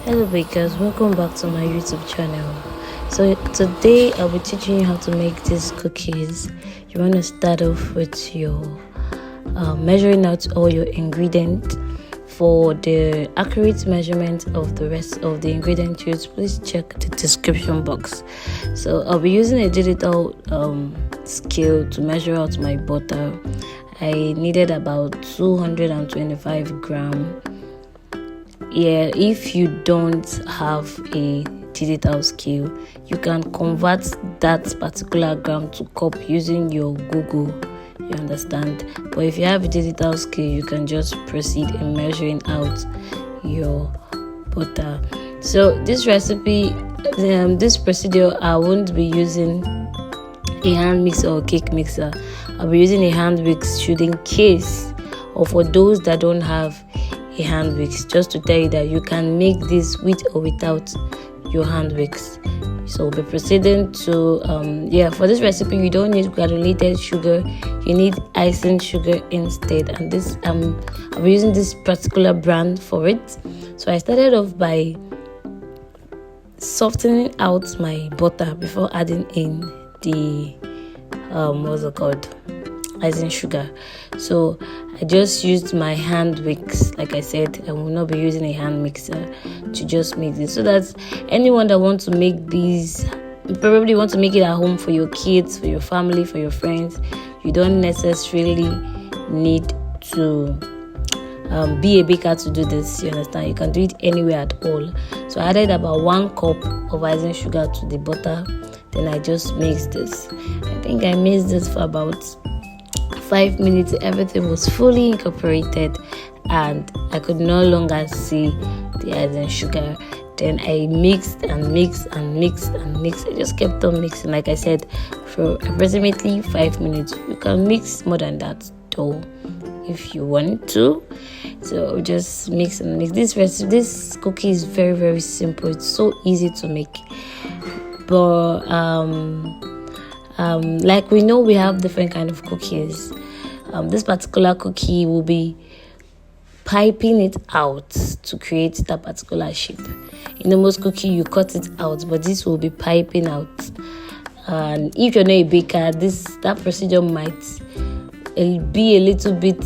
Hello bakers, welcome back to my YouTube channel. So today I'll be teaching you how to make these cookies. You want to start off with your measuring out all your ingredients. For the accurate measurement of the rest of the ingredients used, please check the description box. So I'll be using a digital scale to measure out my butter. I needed about 225 grams. Yeah, if you don't have a digital scale, you can convert that particular gram to cup using your Google. You understand? But if you have a digital scale, you can just proceed in measuring out your butter. So this recipe, this procedure, I won't be using a hand mixer or cake mixer. I'll be using a hand mix in case, or for those that don't have a hand mix, just to tell you that you can make this with or without your hand mix. So we'll be proceeding to for this recipe you don't need granulated sugar, you need icing sugar instead, and this I'll be using this particular brand for it. So I started off by softening out my butter before adding in the icing sugar. So I just used my hand mix. Like I said, I will not be using a hand mixer to just make this, so that anyone that wants to make these, you probably want to make it at home for your kids, for your family, for your friends, you don't necessarily need to be a baker to do this. You understand? You can do it anywhere at all. So I added about 1 cup of icing sugar to the butter. Then I just mixed this. I think I mixed this for about 5 minutes. Everything was fully incorporated and I could no longer see the icing sugar. Then I mixed and mixed and mixed and mixed. I just kept on mixing, like I said, for approximately 5 minutes. You can mix more than that though if you want to. So just mix and mix. This cookie is very, very simple. It's so easy to make. But like we know, we have different kind of cookies. This particular cookie will be piping it out to create that particular shape. In the most cookie you cut it out, but this will be piping out. And if you're not a baker, that procedure might be a little bit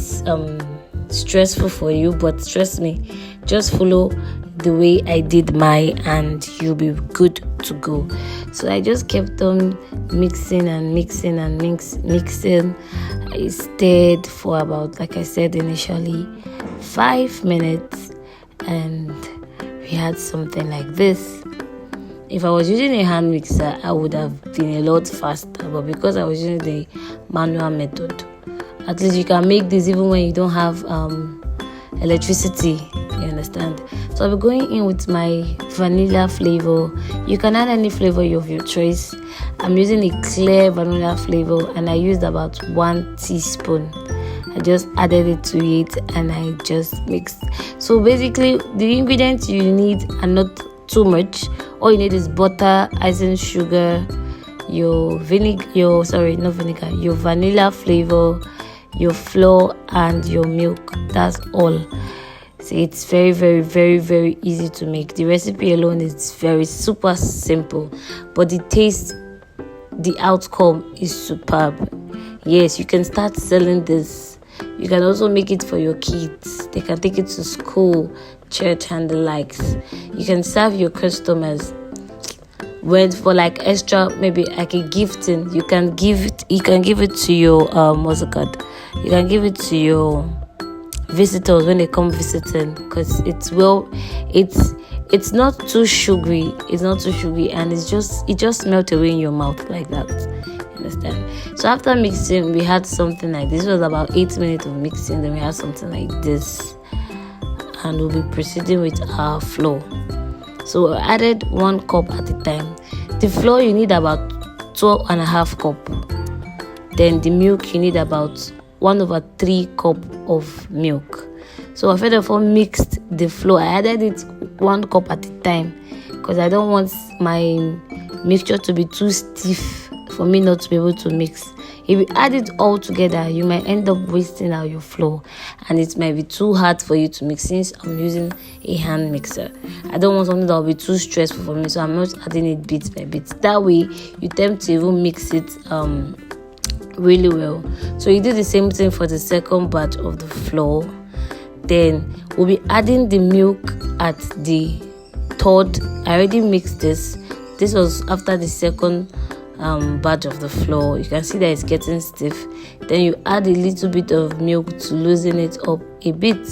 stressful for you, but trust me, just follow the way I did mine and you'll be good to go. So I just kept on mixing and mixing and mixing. I stayed for about, like I said initially, 5 minutes, and we had something like this. If I was using a hand mixer, I would have been a lot faster, but because I was using the manual method, at least you can make this even when you don't have electricity. You understand? So I'll be going in with my vanilla flavor. You can add any flavor of your choice. I'm using a clear vanilla flavor and I used about 1 teaspoon. I just added it to it and I just mixed. So basically the ingredients you need are not too much. All you need is butter, icing sugar, your vanilla flavor, your flour and your milk. That's all. So it's very, very, very, very easy to make. The recipe alone is very super simple, but the taste, the outcome is superb. Yes, you can start selling this. You can also make it for your kids. They can take it to school, church and the likes. You can serve your customers. When for like extra, maybe like a gifting, you can give it to your you can give it to your visitors when they come visiting, because it's not too sugary. It's not too sugary, and it just melts away in your mouth like that. You understand? So after mixing, we had something like this. It was about 8 minutes of mixing. Then we had something like this, and we'll be proceeding with our flour. So I added 1 cup at a time. The flour you need about 12.5 cup. Then the milk you need about 1/3 cup of milk. So I first of all mixed the flour. I added it 1 cup at a time because I don't want my mixture to be too stiff for me not to be able to mix. If you add it all together, you might end up wasting out your flour, and it might be too hard for you to mix since I'm using a hand mixer. I don't want something that will be too stressful for me, so I'm not adding it bit by bit. That way you tend to even mix it really well. So you do the same thing for the second batch of the flour. Then we'll be adding the milk at the third. I already mixed this. This was after the second batch of the flour. You can see that it's getting stiff. Then you add a little bit of milk to loosen it up a bit.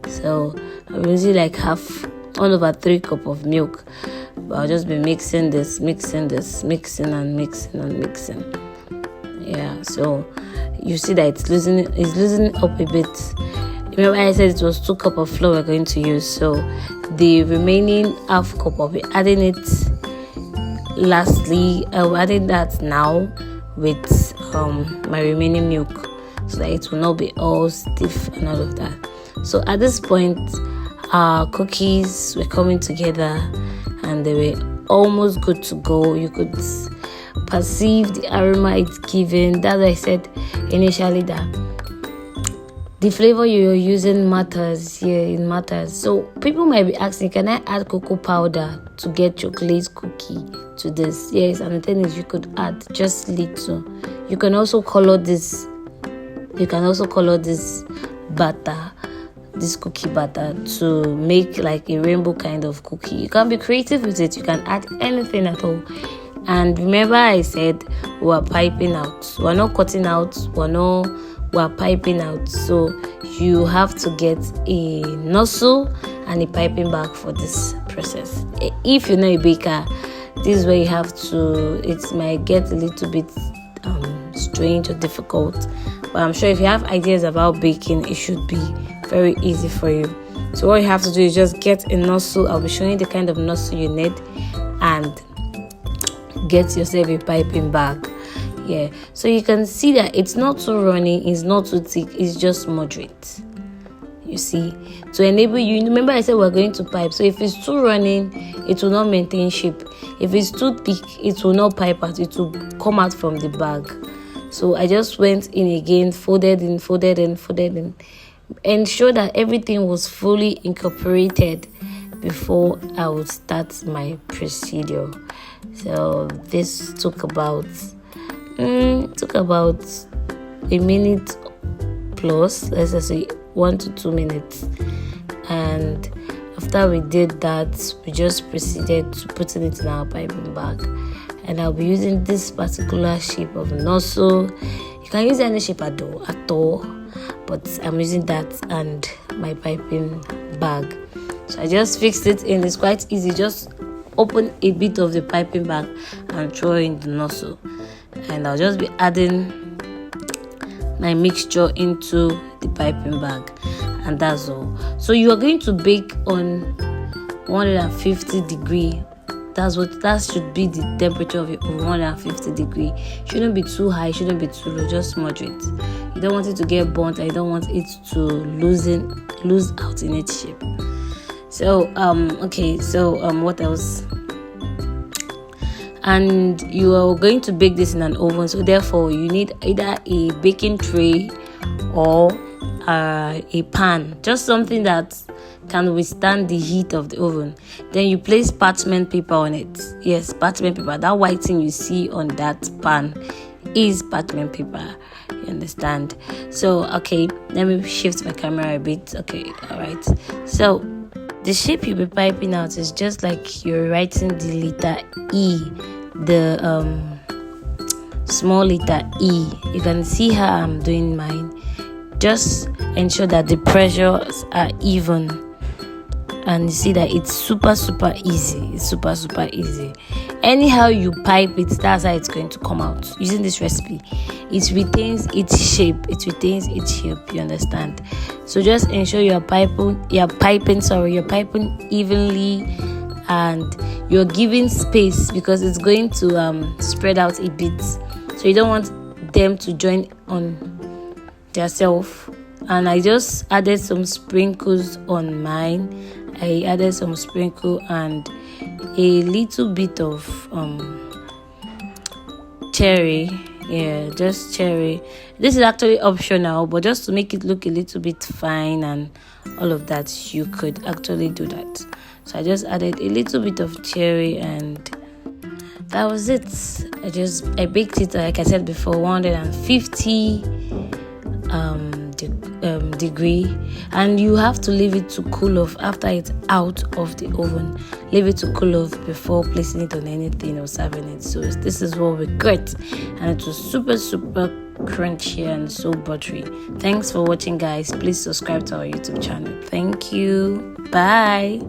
So I'm using like 1/3 cup of milk. But I'll just be mixing this, mixing and mixing. Yeah, so you see that it's loosening up a bit. Remember I said it was 2 cups of flour we're going to use, so the remaining half cup I'll be adding it lastly. I'll add that now with my remaining milk, so that it will not be all stiff and all of that. So at this point, our cookies were coming together and they were almost good to go. You could perceive the aroma it's giving. That's why I said initially that the flavor you're using matters. Yeah, it matters. So people might be asking, can I add cocoa powder to get chocolate cookie to this? Yes, and the thing is, you could add just little. You can also color this. Butter, this cookie batter, to make like a rainbow kind of cookie. You can be creative with it. You can add anything at all. And remember, I said we're piping out. We're not cutting out. We're piping out. So you have to get a nozzle and a piping bag for this process. If you're not a baker, this is where you have to. It might get a little bit strange or difficult, but I'm sure if you have ideas about baking, it should be very easy for you. So what you have to do is just get a nozzle. I'll be showing you the kind of nozzle you need, and get yourself a piping bag. Yeah, so you can see that it's not too runny, it's not too thick, it's just moderate. You see, to enable you, remember I said we're going to pipe. So if it's too running, it will not maintain shape. If it's too thick, it will not pipe out, it will come out from the bag. So I just went in again, folded in, ensure that everything was fully incorporated before I would start my procedure. So this took about a minute plus, let's just say 1 to 2 minutes. And after we did that, we just proceeded to putting it in our piping bag. And I'll be using this particular shape of nozzle. You can use any shape at all, but I'm using that and my piping bag. So I just fixed it in. It's quite easy. Just open a bit of the piping bag and throw in the nozzle. And I'll just be adding my mixture into the piping bag, and that's all. So you are going to bake on 150 degree. That should be the temperature of your 150 degree. Shouldn't be too high, shouldn't be too low, just moderate. You don't want it to get burnt, and you don't want it to lose out in its shape. So what else? And you are going to bake this in an oven, so therefore you need either a baking tray or a pan, just something that can withstand the heat of the oven. Then you place parchment paper on it. Yes, parchment paper. That white thing you see on that pan is parchment paper. You understand? So okay, let me shift my camera a bit. Okay, all right. So the shape you'll be piping out is just like you're writing the letter E, the small letter E. You can see how I'm doing mine. Just ensure that the pressures are even, and you see that it's super easy. It's super easy. Anyhow you pipe it, that's how it's going to come out. Using this recipe, it retains its shape. You understand? So just ensure you're piping evenly, and you're giving space, because it's going to spread out a bit. So you don't want them to join on themselves. And I just added some sprinkles on mine. I added some sprinkle and a little bit of cherry. Yeah, just cherry. This is actually optional, but just to make it look a little bit fine and all of that, you could actually do that. So I just added a little bit of cherry, and that was it. I baked it, like I said before, 150 degree, and you have to leave it to cool off after it's out of the oven. Leave it to cool off before placing it on anything or serving it. So this is what we got, and it was super crunchy and so buttery. Thanks for watching, guys. Please subscribe to our YouTube channel. Thank you. Bye.